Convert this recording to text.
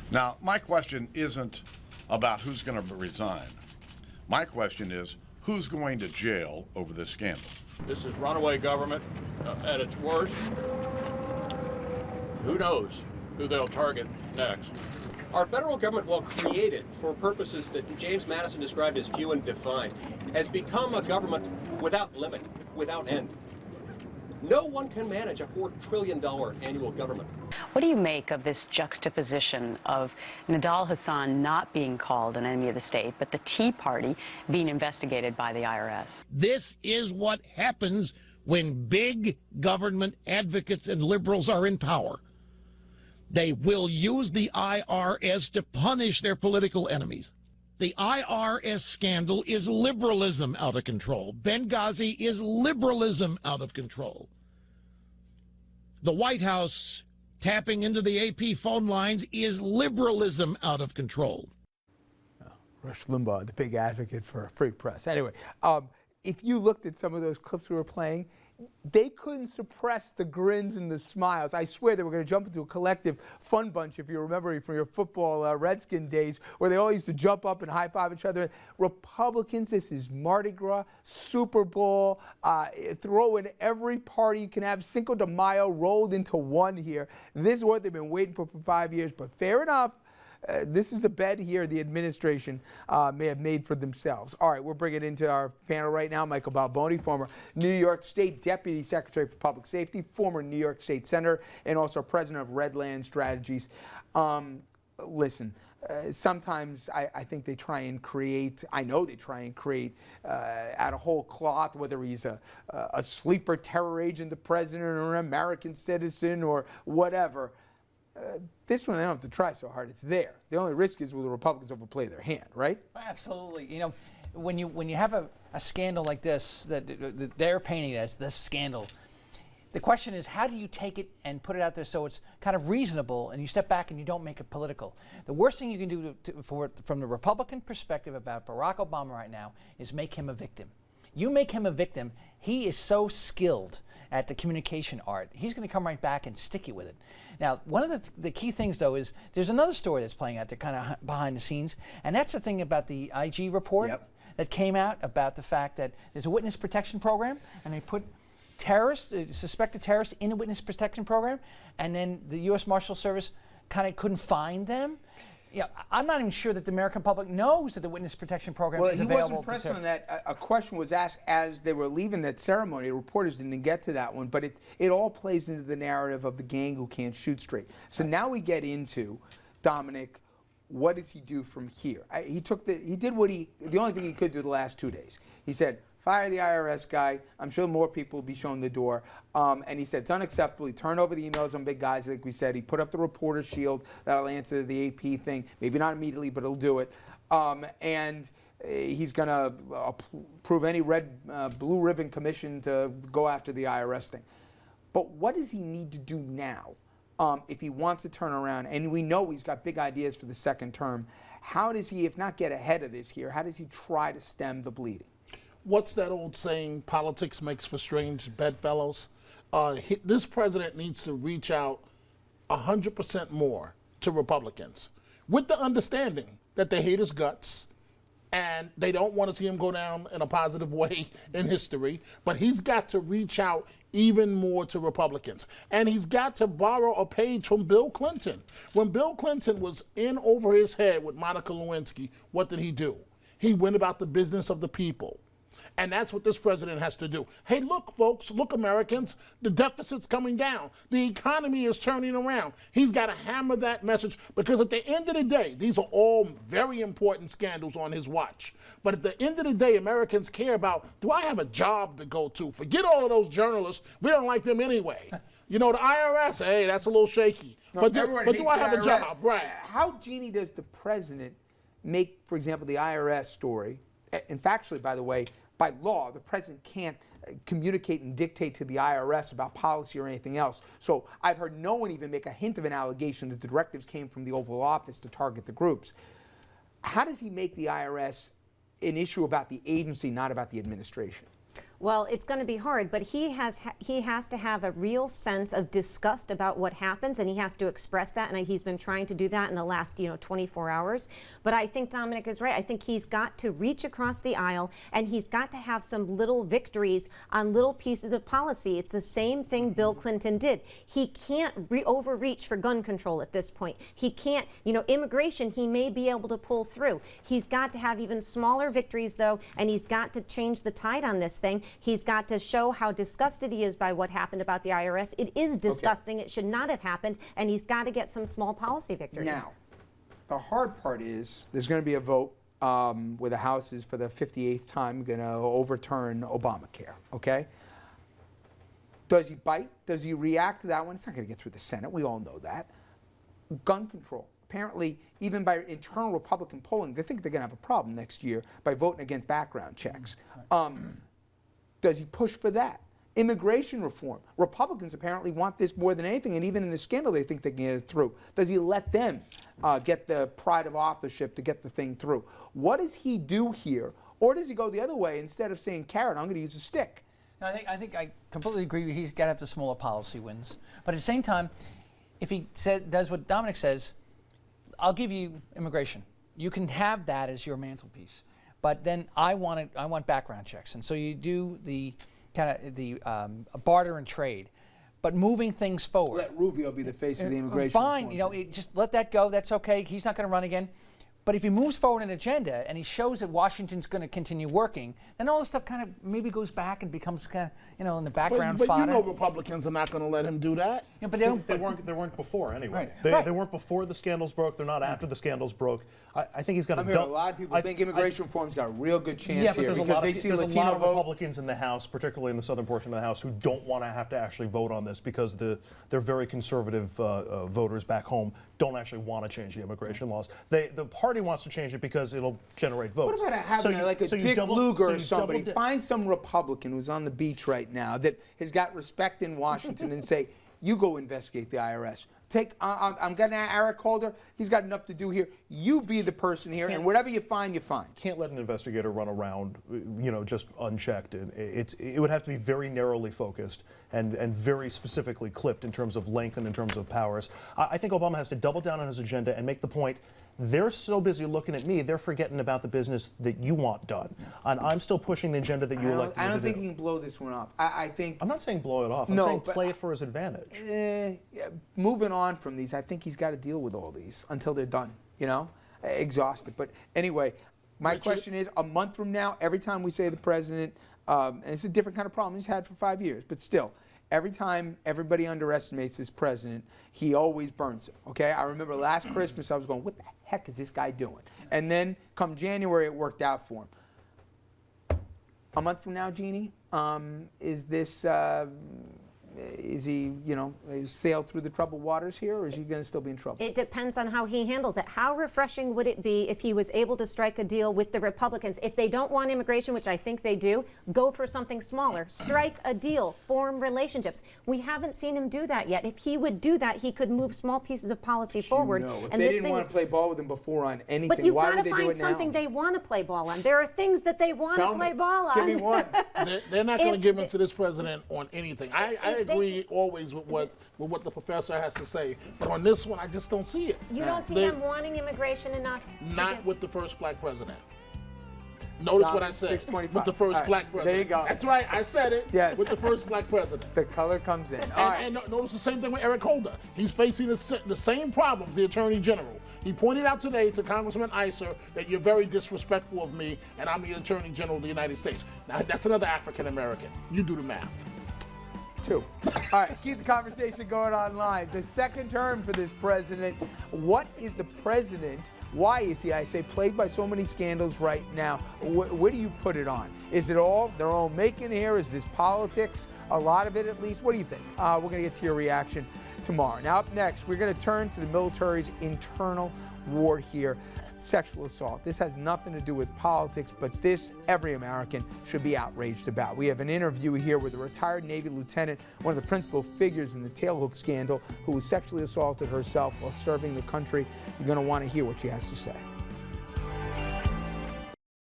Now, my question isn't about who's going to resign. My question is, who's going to jail over this scandal? This is runaway government at its worst. Who knows who they'll target next? Our federal government, while created for purposes that James Madison described as few and defined, has become a government without limit, without end. No one can manage a $4 trillion annual government. What do you make of this juxtaposition of Nidal Hasan not being called an enemy of the state, but the Tea Party being investigated by the IRS? This is what happens when big government advocates and liberals are in power. They will use the IRS to punish their political enemies. The IRS scandal is liberalism out of control. Benghazi is liberalism out of control. The White House tapping into the AP phone lines is liberalism out of control. Rush Limbaugh, the big advocate for free press. Anyway, if you looked at some of those clips we were playing, they couldn't suppress the grins and the smiles. I swear they were going to jump into a collective fun bunch, if you remember from your football Redskin days, where they all used to jump up and high-five each other. Republicans, this is Mardi Gras, Super Bowl, throw in every party you can have, Cinco de Mayo rolled into one here. This is what they've been waiting for 5 years, but fair enough. This is a bet here the administration may have made for themselves. All right, we're bringing into our panel right now Michael Balboni, former New York State Deputy Secretary for Public Safety, former New York State Senator, and also president of Redland Strategies. Listen, sometimes I think they try and create, I know they try and create out of whole cloth, whether he's a sleeper terror agent, the president, or an American citizen, or whatever. This one, they don't have to try so hard. It's there. The only risk is will the Republicans overplay their hand, right? Absolutely. You know, when you have a scandal like this that they're painting it as this scandal, the question is, how do you take it and put it out there so it's kind of reasonable and you step back and you don't make it political? The worst thing you can do from the Republican perspective about Barack Obama right now is make him a victim. You make him a victim, he is so skilled at the communication art, he's going to come right back and stick you with it. Now, one of the key things, though, is there's another story that's playing out there kind of behind the scenes, and that's the thing about the IG report that came out about the fact that there's a witness protection program, and they put terrorists, suspected terrorists, in a witness protection program, and then the U.S. Marshal Service kind of couldn't find them. Yeah, I'm not even sure that the American public knows that the witness protection program is available. Well, he wasn't pressed on that. A question was asked as they were leaving that ceremony. The reporters didn't get to that one, but it all plays into the narrative of the gang who can't shoot straight. So now we get into, Dominic, what does he do from here? The only thing he could do the last 2 days. He said, fire the IRS guy. I'm sure more people will be shown the door. And he said it's unacceptable. He turned over the emails on big guys, like we said. He put up the reporter shield that'll answer the AP thing. Maybe not immediately, but it'll do it. And he's going to approve any blue ribbon commission to go after the IRS thing. But what does he need to do now if he wants to turn around? And we know he's got big ideas for the second term. How does he, if not get ahead of this here, how does he try to stem the bleeding? What's that old saying, politics makes for strange bedfellows? This president needs to reach out 100% more to Republicans with the understanding that they hate his guts and they don't want to see him go down in a positive way in history, but he's got to reach out even more to Republicans. And he's got to borrow a page from Bill Clinton. When Bill Clinton was in over his head with Monica Lewinsky, what did he do? He went about the business of the people. And that's what this president has to do. Hey, look, folks, look, Americans, the deficit's coming down. The economy is turning around. He's got to hammer that message because at the end of the day, these are all very important scandals on his watch. But at the end of the day, Americans care about, do I have a job to go to? Forget all of those journalists. We don't like them anyway. You know, the IRS, hey, that's a little shaky. No, but do I have a job? Right. How genie does the president make, for example, the IRS story, and factually, by the way, by law, the president can't communicate and dictate to the IRS about policy or anything else. So I've heard no one even make a hint of an allegation that the directives came from the Oval Office to target the groups. How does he make the IRS an issue about the agency, not about the administration? Well, it's going to be hard, but he has to have a real sense of disgust about what happens, and he has to express that, and he's been trying to do that in the last 24 hours. But I think Dominic is right. I think he's got to reach across the aisle, and he's got to have some little victories on little pieces of policy. It's the same thing Bill Clinton did. He can't overreach for gun control at this point. He can't, immigration he may be able to pull through. He's got to have even smaller victories, though, and he's got to change the tide on this thing. He's got to show how disgusted he is by what happened about the IRS. It is disgusting. It should not have happened. And he's got to get some small policy victories. Now, the hard part is there's going to be a vote where the House is for the 58th time going to overturn Obamacare, okay? Does he bite? Does he react to that one? It's not going to get through the Senate. We all know that. Gun control. Apparently, even by internal Republican polling, they think they're going to have a problem next year by voting against background checks. Does he push for that? Immigration reform. Republicans apparently want this more than anything, and even in the scandal, they think they can get it through. Does he let them get the pride of authorship to get the thing through? What does he do here? Or does he go the other way? Instead of saying carrot, I'm going to use a stick? No, I think I completely agree. He's got to have the smaller policy wins. But at the same time, if he does what Dominic says, I'll give you immigration. You can have that as your mantelpiece. But then I want background checks, and so you do the kind of the barter and trade, but moving things forward. Let Rubio be the face of the immigration Fine, reform. just let that go. That's okay. He's not going to run again. But if he moves forward an agenda and he shows that Washington's going to continue working, then all this stuff kind of maybe goes back and becomes kind of in the background but fodder. Republicans are not going to let him do that. Yeah, but they weren't before anyway. Right. They weren't before the scandals broke. They're not after the scandals broke. I think he's got a lot of people think immigration reform's got a real good chance yeah, but here there's a lot of vote. Republicans in the House, particularly in the southern portion of the House, who don't want to have to actually vote on this because they're very conservative voters back home don't actually want to change the immigration laws. The party wants to change it because it'll generate votes. What about having a Dick Lugar or somebody? Find some Republican who's on the beach right now that has got respect in Washington and say, you go investigate the IRS. I'm getting Eric Holder. He's got enough to do here. You be the person here, and whatever you find, you find. Can't let an investigator run around, just unchecked. It would have to be very narrowly focused and very specifically clipped in terms of length and in terms of powers. I think Obama has to double down on his agenda and make the point. They're so busy looking at me, they're forgetting about the business that you want done. And I'm still pushing the agenda that you elected me to do. I don't think he can blow this one off. I think... I'm not saying blow it off. I'm saying play it for his advantage. Moving on from these, I think he's got to deal with all these until they're done, exhausted. But anyway, my question is, a month from now, every time we say the president, and it's a different kind of problem he's had for 5 years, but still, every time everybody underestimates this president, he always burns it, okay? I remember last Christmas, I was going, what the heck is this guy doing? And then come January, it worked out for him. A month from now, Jeannie, is he, sailed through the troubled waters here, or is he going to still be in trouble? It depends on how he handles it. How refreshing would it be if he was able to strike a deal with the Republicans? If they don't want immigration, which I think they do, go for something smaller. Strike a deal, form relationships. We haven't seen him do that yet. If he would do that, he could move small pieces of policy forward. If they didn't want to play ball with him before on anything, but you've why got would to they do find it now? something they want to play ball on. There are things that they want to play ball on. Give me one. They're not going to give in to this president on anything. I agree always with what the professor has to say, but on this one, I just don't see it. You don't see them wanting immigration enough? Not with the first black president. Notice what I said. With the first black president. There you go. That's right. I said it. Yes. With the first black president. The color comes in. And notice the same thing with Eric Holder. He's facing the same problems, the Attorney General. He pointed out today to Congressman Iser that you're very disrespectful of me, and I'm the Attorney General of the United States. Now, that's another African American. You do the math. All right, keep the conversation going online. The second term for this president, what is the president, why is he, I say, plagued by so many scandals right now? Where do you put it on? Is it all their own making here? Is this politics? A lot of it, at least. What do you think? We're going to get to your reaction tomorrow. Now, up next, we're going to turn to the military's internal war here. Sexual assault. This has nothing to do with politics, but this every American should be outraged about. We have an interview here with a retired Navy lieutenant, one of the principal figures in the tailhook scandal, who was sexually assaulted herself while serving the country. You're going to want to hear what she has to say.